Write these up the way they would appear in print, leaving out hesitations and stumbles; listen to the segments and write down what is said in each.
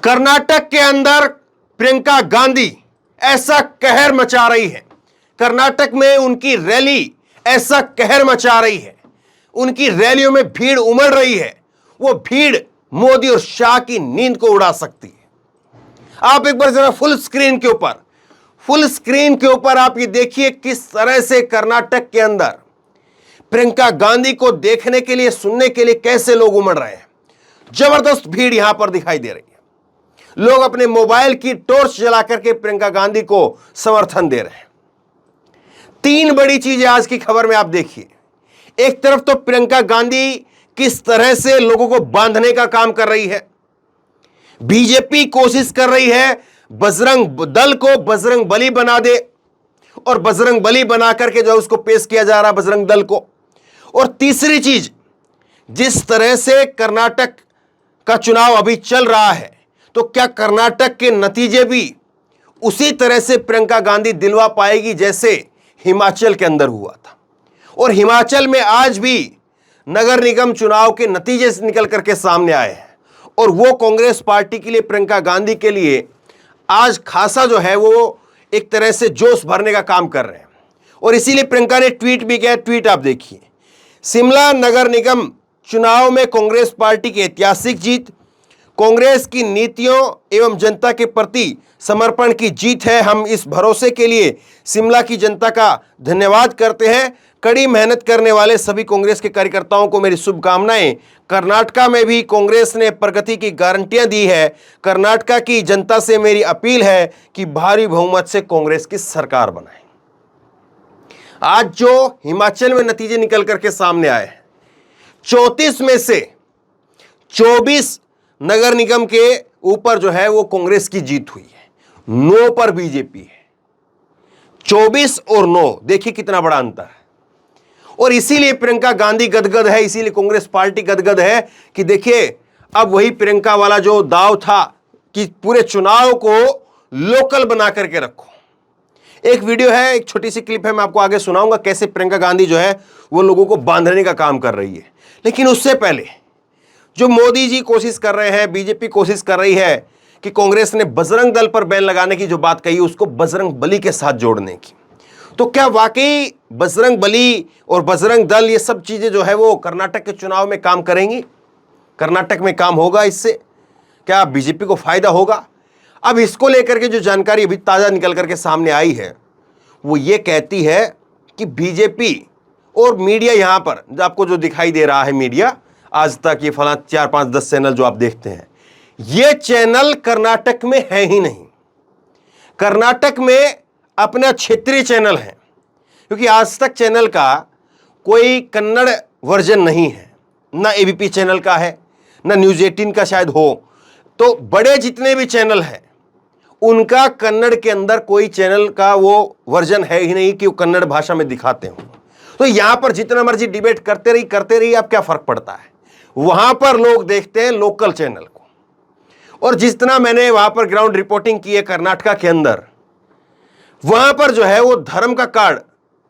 कर्नाटक के अंदर प्रियंका गांधी ऐसा कहर मचा रही है, कर्नाटक में उनकी रैली ऐसा कहर मचा रही है, उनकी रैलियों में भीड़ उमड़ रही है, वो भीड़ मोदी और शाह की नींद को उड़ा सकती है। आप एक बार जरा फुल स्क्रीन के ऊपर आप ये देखिए किस तरह से कर्नाटक के अंदर प्रियंका गांधी को देखने के लिए, सुनने के लिए कैसे लोग उमड़ रहे हैं। जबरदस्त भीड़ यहां पर दिखाई दे रही है। लोग अपने मोबाइल की टॉर्च जला करके प्रियंका गांधी को समर्थन दे रहे हैं। तीन बड़ी चीजें आज की खबर में आप देखिए। एक तरफ तो प्रियंका गांधी किस तरह से लोगों को बांधने का काम कर रही है। बीजेपी कोशिश कर रही है बजरंग दल को बजरंग बली बना दे, और बजरंग बली बना करके जो उसको पेश किया जा रहा है बजरंग दल को। और तीसरी चीज, जिस तरह से कर्नाटक का चुनाव अभी चल रहा है, तो क्या कर्नाटक के नतीजे भी उसी तरह से प्रियंका गांधी दिलवा पाएगी जैसे हिमाचल के अंदर हुआ था। और हिमाचल में आज भी नगर निगम चुनाव के नतीजे से निकल करके सामने आए हैं, और वो कांग्रेस पार्टी के लिए, प्रियंका गांधी के लिए आज खासा जो है वो एक तरह से जोश भरने का काम कर रहे हैं। और इसीलिए प्रियंका ने ट्वीट भी किया। ट्वीट आप देखिए, शिमला नगर निगम चुनाव में कांग्रेस पार्टी की ऐतिहासिक जीत, कांग्रेस की नीतियों एवं जनता के प्रति समर्पण की जीत है। हम इस भरोसे के लिए शिमला की जनता का धन्यवाद करते हैं। कड़ी मेहनत करने वाले सभी कांग्रेस के कार्यकर्ताओं को मेरी शुभकामनाएं। कर्नाटका में भी कांग्रेस ने प्रगति की गारंटियां दी है। कर्नाटका की जनता से मेरी अपील है कि भारी बहुमत से कांग्रेस की सरकार बनाए। आज जो हिमाचल में नतीजे निकल करके सामने आए हैं, 34 में से 24 नगर निगम के ऊपर जो है वो कांग्रेस की जीत हुई है, 9 पर बीजेपी है। 24 और 9, देखिए कितना बड़ा अंतर है। और इसीलिए प्रियंका गांधी गदगद है, इसीलिए कांग्रेस पार्टी गदगद है कि देखिए अब वही प्रियंका वाला जो दाव था कि पूरे चुनाव को लोकल बना करके रखो। एक वीडियो है, एक छोटी सी क्लिप है, मैं आपको आगे सुनाऊंगा कैसे प्रियंका गांधी जो है वो लोगों को बांधने का काम कर रही है। लेकिन उससे पहले जो मोदी जी कोशिश कर रहे हैं, बीजेपी कोशिश कर रही है कि कांग्रेस ने बजरंग दल पर बैन लगाने की जो बात कही, उसको बजरंग बली के साथ जोड़ने की। तो क्या वाकई बजरंग बली और बजरंग दल ये सब चीजें जो है वो कर्नाटक के चुनाव में काम करेंगी? कर्नाटक में काम होगा? इससे क्या बीजेपी को फायदा होगा? अब इसको लेकर के जो जानकारी अभी ताजा निकल करके सामने आई है, वो ये कहती है कि बीजेपी और मीडिया यहां पर आपको जो दिखाई दे रहा है, मीडिया आज तक, ये फला 4, 5, 10 चैनल जो आप देखते हैं, ये चैनल कर्नाटक में है ही नहीं। कर्नाटक में अपना क्षेत्रीय चैनल है, क्योंकि आज तक चैनल का कोई कन्नड़ वर्जन नहीं है, ना एबीपी चैनल का है, ना न्यूज़ 18 का शायद हो। तो बड़े जितने भी चैनल हैं उनका कन्नड़ के अंदर कोई चैनल का वो वर्जन है ही नहीं कि वो कन्नड़ भाषा में दिखाते हो। तो यहां पर जितना मर्जी डिबेट करते रही, अब क्या फर्क पड़ता है? वहां पर लोग देखते हैं लोकल चैनल को। और जितना मैंने वहां पर ग्राउंड रिपोर्टिंग की है कर्नाटका के अंदर, वहां पर जो है वो धर्म का कार्ड,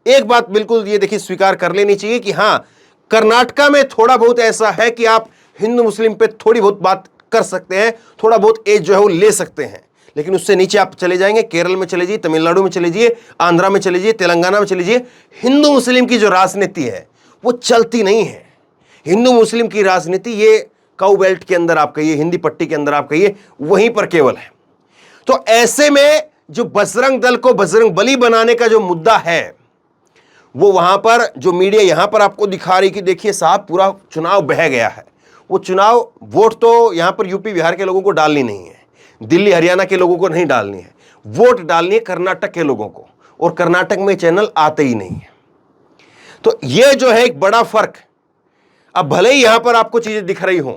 एक बात बिल्कुल ये देखिए स्वीकार कर लेनी चाहिए कि हां, कर्नाटका में थोड़ा बहुत ऐसा है कि आप हिंदू मुस्लिम पे थोड़ी बहुत बात कर सकते हैं, थोड़ा बहुत एज जो है वो ले सकते हैं। लेकिन उससे नीचे आप चले जाएंगे, केरल में चले जाइए, तमिलनाडु में चले जाइए, आंध्रा में चले जाइए, तेलंगाना में चले जाइए, हिंदू मुस्लिम की जो राजनीति है वो चलती नहीं है। हिंदू मुस्लिम की राजनीति ये काउ बेल्ट के अंदर आप कहिए, हिंदी पट्टी के अंदर आप कहिए, वहीं पर केवल है। तो ऐसे में जो बजरंग दल को बजरंग बली बनाने का जो मुद्दा है, वो वहां पर जो मीडिया यहां पर आपको दिखा रही कि देखिए साहब पूरा चुनाव बह गया है। वो चुनाव वोट तो यहां पर यूपी बिहार के लोगों को डालनी नहीं है, दिल्ली हरियाणा के लोगों को नहीं डालनी है, वोट डालनी है कर्नाटक के लोगों को, और कर्नाटक में चैनल आते ही नहीं है। तो ये जो है एक बड़ा फर्क। अब भले ही यहां पर आपको चीजें दिख रही हों,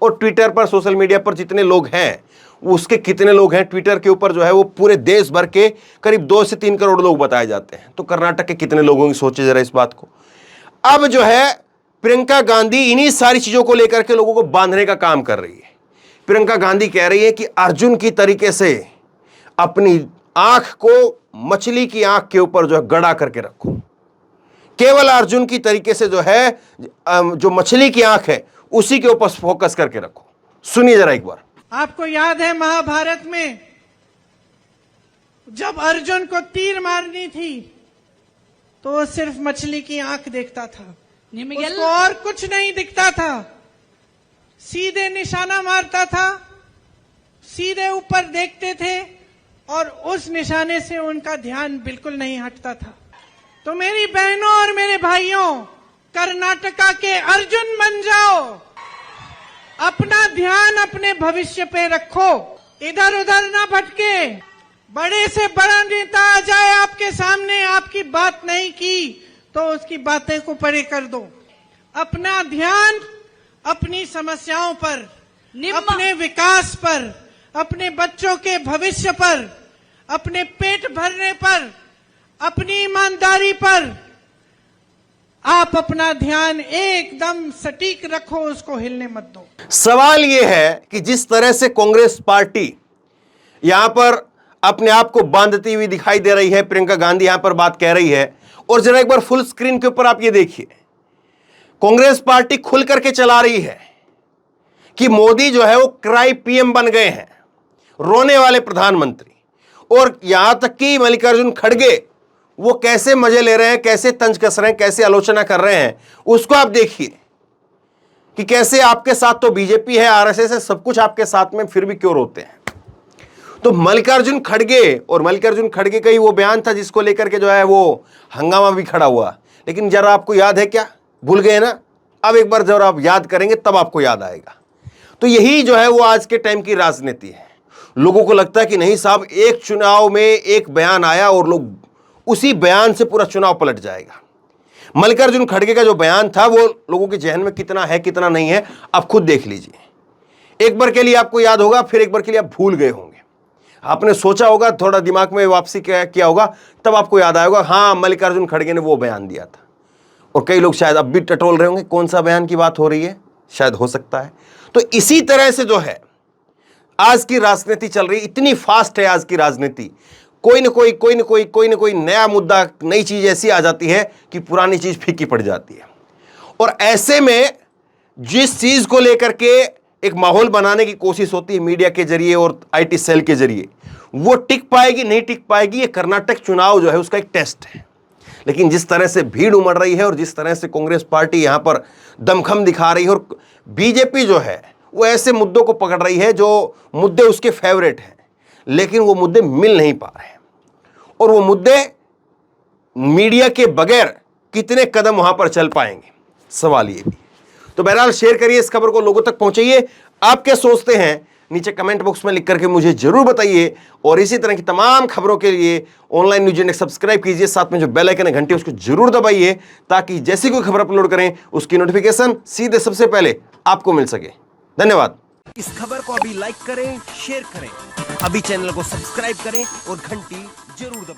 और ट्विटर पर, सोशल मीडिया पर जितने लोग हैं, उसके कितने लोग हैं ट्विटर के ऊपर जो है वो पूरे देश भर के करीब 2 से 3 करोड़ लोग बताए जाते हैं। तो कर्नाटक के कितने लोगों की सोचे जरा इस बात को। अब जो है प्रियंका गांधी इन्हीं सारी चीजों को लेकर के लोगों को बांधने का काम कर रही है। प्रियंका गांधी कह रही है कि अर्जुन की तरीके से अपनी आंख को मछली की आंख के ऊपर जो है गड़ा करके रखो। केवल अर्जुन की तरीके से जो है जो मछली की आंख है उसी के ऊपर फोकस करके रखो। सुनिए जरा एक बार। आपको याद है महाभारत में जब अर्जुन को तीर मारनी थी तो वो सिर्फ मछली की आंख देखता था, उसको और कुछ नहीं दिखता था। सीधे निशाना मारता था, सीधे ऊपर देखते थे और उस निशाने से उनका ध्यान बिल्कुल नहीं हटता था। तो मेरी बहनों और मेरे भाइयों, कर्नाटका के अर्जुन बन जाओ, अपना ध्यान अपने भविष्य पे रखो, इधर उधर ना भटके। बड़े से बड़ा नेता आ जाए आपके सामने, आपकी बात नहीं की तो उसकी बातें को परे कर दो। अपना ध्यान अपनी समस्याओं पर, अपने विकास पर, अपने बच्चों के भविष्य पर, अपने पेट भरने पर, अपनी ईमानदारी पर आप अपना ध्यान एकदम सटीक रखो, उसको हिलने मत दो। सवाल यह है कि जिस तरह से कांग्रेस पार्टी यहां पर अपने आप को बांधती हुई दिखाई दे रही है, प्रियंका गांधी यहां पर बात कह रही है, और जरा एक बार फुल स्क्रीन के ऊपर आप ये देखिए, कांग्रेस पार्टी खुल करके चला रही है कि मोदी जो है वो क्राई पीएम बन गए हैं, रोने वाले प्रधानमंत्री। और यहां तक कि मल्लिकार्जुन खड़गे वो कैसे मजे ले रहे हैं, कैसे तंज कस रहे हैं, कैसे आलोचना कर रहे हैं, उसको आप देखिए कि कैसे आपके साथ तो बीजेपी है, आरएसएस है, सब कुछ आपके साथ में, फिर भी क्यों रोते हैं। तो मल्लिकार्जुन खड़गे, और मल्लिकार्जुन खड़गे का ही वो बयान था जिसको लेकर के जो है वो हंगामा भी खड़ा हुआ। लेकिन जरा आपको याद है क्या? भूल गए ना? अब एक बार जब आप याद करेंगे तब आपको याद आएगा। तो यही जो है वो आज के टाइम की राजनीति है। लोगों को लगता है कि नहीं साहब, एक चुनाव में एक बयान आया और लोग उसी बयान से पूरा चुनाव पलट जाएगा। मल्लिकार्जुन खड़गे का जो बयान था वो लोगों के जहन में कितना है कितना नहीं है आप खुद देख लीजिए। एक बार के लिए आपको याद होगा, फिर एक बार के लिए आप भूल गए होंगे। आपने सोचा होगा, थोड़ा दिमाग में वापसी किया होगा, तब आपको याद आएगा हाँ मल्लिकार्जुन खड़गे ने वो बयान दिया था। और कई लोग शायद अब भी टटोल रहे होंगे कौन सा बयान की बात हो रही है, शायद हो सकता है। तो इसी तरह से जो है आज की राजनीति चल रही, इतनी फास्ट है आज की राजनीति। कोई ना कोई नया मुद्दा, नई चीज ऐसी आ जाती है कि पुरानी चीज फीकी पड़ जाती है। और ऐसे में जिस चीज को लेकर के एक माहौल बनाने की कोशिश होती है मीडिया के जरिए और आईटी सेल के जरिए, वो टिक पाएगी नहीं टिक पाएगी, ये कर्नाटक चुनाव जो है उसका एक टेस्ट है। लेकिन जिस तरह से भीड़ उमड़ रही है और जिस तरह से कांग्रेस पार्टी यहां पर दमखम दिखा रही है, और बीजेपी जो है वो ऐसे मुद्दों को पकड़ रही है जो मुद्दे उसके फेवरेट हैं, लेकिन वो मुद्दे मिल नहीं पा रहे हैं। और वो मुद्दे मीडिया के बगैर कितने कदम वहां पर चल पाएंगे, सवाल ये भी। तो बहरहाल शेयर करिए इस खबर को, लोगों तक पहुंचाइए। आप क्या सोचते हैं नीचे कमेंट बॉक्स में लिख करके मुझे जरूर बताइए। और इसी तरह की तमाम खबरों के लिए ऑनलाइन न्यूज इंडेक्स सब्सक्राइब कीजिए, साथ में जो बेल आइकन है घंटी उसको जरूर दबाइए, ताकि जैसी कोई खबर अपलोड करें उसकी नोटिफिकेशन सीधे सबसे पहले आपको मिल सके। धन्यवाद। इस खबर को अभी लाइक करें, शेयर करें, अभी चैनल को सब्सक्राइब करें और घंटी जरूर दबाएं।